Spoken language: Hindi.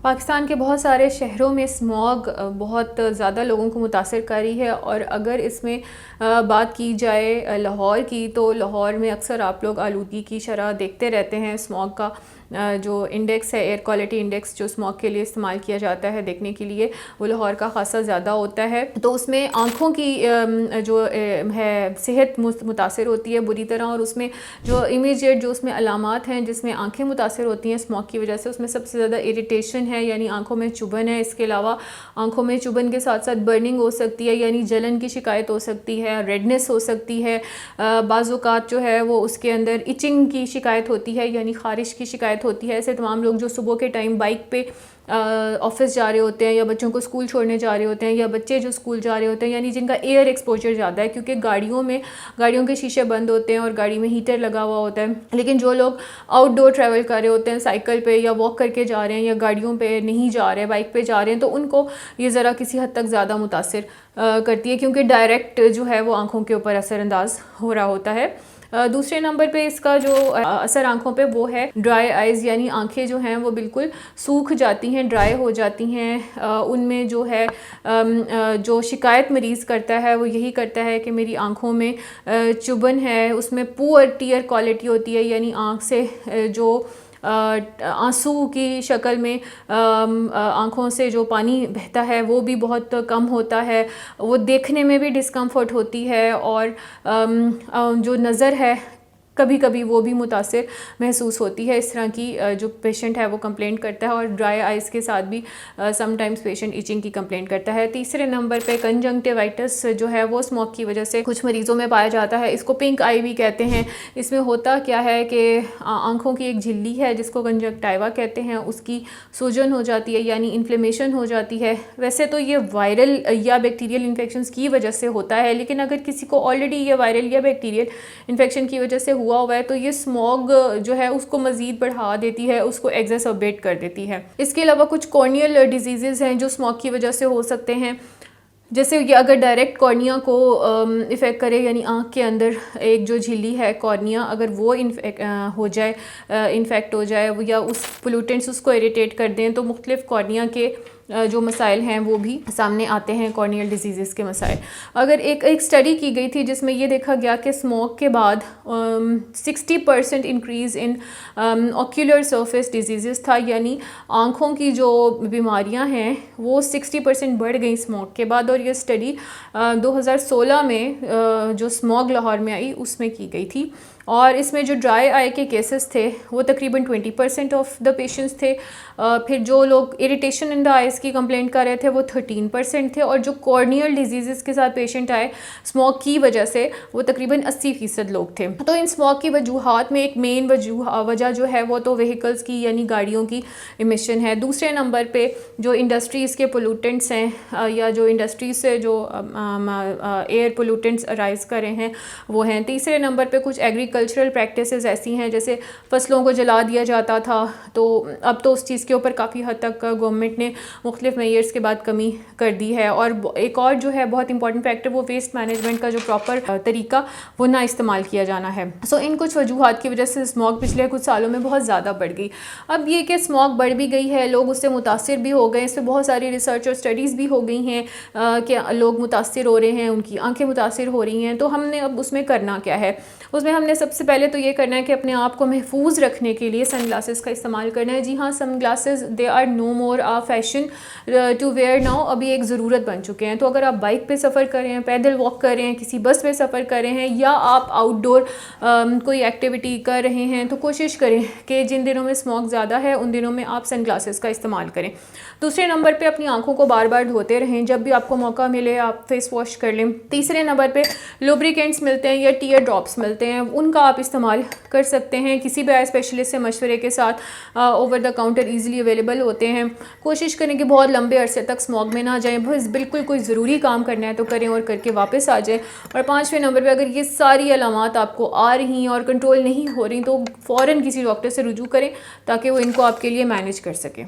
पाकिस्तान के बहुत सारे शहरों में स्मॉग बहुत ज़्यादा लोगों को मुतासर कर रही है। और अगर इसमें बात की जाए लाहौर की, तो लाहौर में अक्सर आप लोग आलूदगी की शरह देखते रहते हैं। स्मॉग का जो इंडेक्स है, एयर क्वालिटी इंडेक्स, जो स्मॉग के लिए इस्तेमाल किया जाता है देखने के लिए, वो लाहौर का ख़ासा ज़्यादा होता है। तो उसमें आँखों की जो है सेहत मुतासर होती है बुरी तरह। और उसमें जो इमीडिएट जो उसमें अलामात हैं जिसमें आँखें मुतासर होती हैं स्मॉग की वजह से, उसमें सबसे ज़्यादा इरिटेशन है, यानी आँखों में चुभन है। इसके अलावा आँखों में चुभन के साथ साथ बर्निंग हो सकती है, यानी जलन की शिकायत हो सकती है, रेडनेस हो सकती है। बाज़ औक़ात जो है वो उसके अंदर इचिंग की शिकायत होती है, यानी ख़ारिश की शिकायत होती है। ऐसे तमाम लोग जो सुबह के टाइम बाइक पे ऑफिस जा रहे होते हैं, या बच्चों को स्कूल छोड़ने जा रहे होते हैं, या बच्चे जो स्कूल जा रहे होते हैं, यानी जिनका एयर एक्सपोजर ज़्यादा है, क्योंकि गाड़ियों के शीशे बंद होते हैं और गाड़ी में हीटर लगा हुआ होता है। लेकिन जो लोग आउटडोर ट्रैवल कर रहे होते हैं, साइकिल पे या वॉक करके जा रहे हैं, या गाड़ियों पे नहीं जा रहे हैं, बाइक पे जा रहे हैं, तो उनको ये ज़रा किसी हद तक ज़्यादा मुतासिर करती है, क्योंकि डायरेक्ट जो है वो आँखों के ऊपर असरअंदाज हो रहा होता है। दूसरे नंबर पे इसका जो असर आँखों पे वो है ड्राई आइज़, यानी आँखें जो हैं वो बिल्कुल सूख जाती हैं, ड्राई हो जाती हैं। उनमें जो है जो शिकायत मरीज़ करता है वो यही करता है कि मेरी आँखों में चुभन है। उसमें पुअर टीयर क्वालिटी होती है, यानी आँख से जो आंसू की शक्ल में आँखों से जो पानी बहता है वो भी बहुत कम होता है। वो देखने में भी डिस्कम्फर्ट होती है, और जो नज़र है कभी कभी वो भी मुतासिर महसूस होती है। इस तरह की जो पेशेंट है वो कंप्लेंट करता है। और ड्राई आइज़ के साथ भी समटाइम्स पेशेंट इचिंग की कंप्लेंट करता है। तीसरे नंबर पे कंजंक्टिवाइटिस जो है वो स्मोक की वजह से कुछ मरीज़ों में पाया जाता है। इसको पिंक आई भी कहते हैं। इसमें होता क्या है कि आँखों की एक झिल्ली है जिसको कंजंक्टिवा कहते हैं, उसकी सूजन हो जाती है, यानी इन्फ्लेमेशन हो जाती है। वैसे तो ये वायरल या बैक्टीरियल इन्फेक्शंस की वजह से होता है, लेकिन अगर किसी को ऑलरेडी ये वायरल या बैक्टीरियल इन्फेक्शन की वजह से हुआ है तो ये स्मॉग जो है उसको मज़ीद बढ़ा देती है, उसको एग्जैसर्बेट कर देती है। इसके अलावा कुछ कॉर्नियल डिजीज़ हैं जो स्मॉग की वजह से हो सकते हैं। जैसे ये अगर डायरेक्ट कॉर्निया को इफ़ेक्ट करे, यानी आँख के अंदर एक जो झिल्ली है कॉर्निया, अगर वो इन्फेक्ट हो जाए या उस पोल्यूटेंट्स उसको इरिटेट कर दें, तो मुख्तलिफ कॉर्निया के जो मसाइल हैं वो भी सामने आते हैं, कॉर्नियल डिजीज़ के मसाइल। अगर एक स्टडी की गई थी जिसमें ये देखा गया कि स्मोक के बाद 60% increase in ocular surface disease था, यानी आँखों की जो बीमारियां हैं वो 60% बढ़ गई स्मोक के बाद। और ये स्टडी 2016 में जो स्मॉग लाहौर में आई उसमें की गई थी। और इसमें जो ड्राई आई के केसेस थे वो तकरीबन 20% ऑफ द पेशेंट्स थे। फिर जो लोग इरिटेशन इन द आइज़ की कंप्लेंट कर रहे थे वो 13% थे। और जो कॉर्नियल डिजीज़ के साथ पेशेंट आए स्मोक की वजह से वो तकरीबन 80% लोग थे। तो इन स्मोक की वजूहात में एक मेन वजह जो है वो तो व्हीकल्स की, यानी गाड़ियों की इमिशन है। दूसरे नंबर पे जो इंडस्ट्रीज़ के पोल्यूटेंट्स हैं, या जो इंडस्ट्रीज से जो एयर पोल्यूटेंट्स अराइज कर रहे हैं वो हैं। तीसरे नंबर पे कुछ एग्रीकल्चरल प्रैक्टिसेस ऐसी हैं, जैसे फसलों को जला दिया जाता था, तो अब तो उस चीज़ के ऊपर काफ़ी हद तक गवर्नमेंट ने मुख्तलिफ मेयर्स के बाद कमी कर दी है। और एक और जो है बहुत इंपॉर्टेंट फैक्टर वो वेस्ट मैनेजमेंट का जो प्रॉपर तरीका वो ना इस्तेमाल किया जाना है। सो इन कुछ वजूहात की वजह से स्मॉग पिछले कुछ सालों में बहुत ज़्यादा बढ़ गई। अब ये कि स्मॉग बढ़ भी गई है, लोग उससे मुतासिर भी हो गए, इससे बहुत सारी रिसर्च और स्टडीज़ भी हो गई हैं कि लोग मुतासिर हो रहे हैं, उनकी आंखें मुतासिर हो रही हैं। तो हमने अब उसमें करना क्या है? उसमें हमने सबसे पहले तो ये करना है कि अपने आप को महफूज रखने के लिए सन ग्लासेस का इस्तेमाल करना है। जी हाँ, sunglasses they are no more a fashion to wear now, अभी एक ज़रूरत बन चुके हैं। तो अगर आप बाइक पे सफ़र कर रहे हैं, पैदल वॉक कर रहे हैं, किसी बस में सफ़र कर रहे हैं, या आप आउटडोर कोई एक्टिविटी कर रहे हैं, तो कोशिश करें कि जिन दिनों में स्मॉग ज़्यादा है उन दिनों में आप सन ग्लासेस का इस्तेमाल करें। दूसरे नंबर पे अपनी आंखों को बार बार धोते रहें, जब भी आपको मौका मिले आप फेस वॉश कर लें। तीसरे नंबर पे लुब्रिकेंट्स मिलते हैं या टीयर ड्रॉप्स मिलते हैं, उनका आप इस्तेमाल कर सकते हैं किसी भी आई स्पेशलिस्ट से मशवरे के साथ। Over the counter easily available होते हैं। कोशिश करें कि बहुत लंबे अरसे तक स्मॉग में ना जाएं, बस बिल्कुल कोई ज़रूरी काम करना है तो करें और करके वापस आ जाएं। और पाँचवें नंबर पे अगर ये सारी अलामात आपको आ रही हैं और कंट्रोल नहीं हो रही तो फ़ौरन किसी डॉक्टर से रुजू करें ताकि वो इनको आपके लिए मैनेज कर सकें।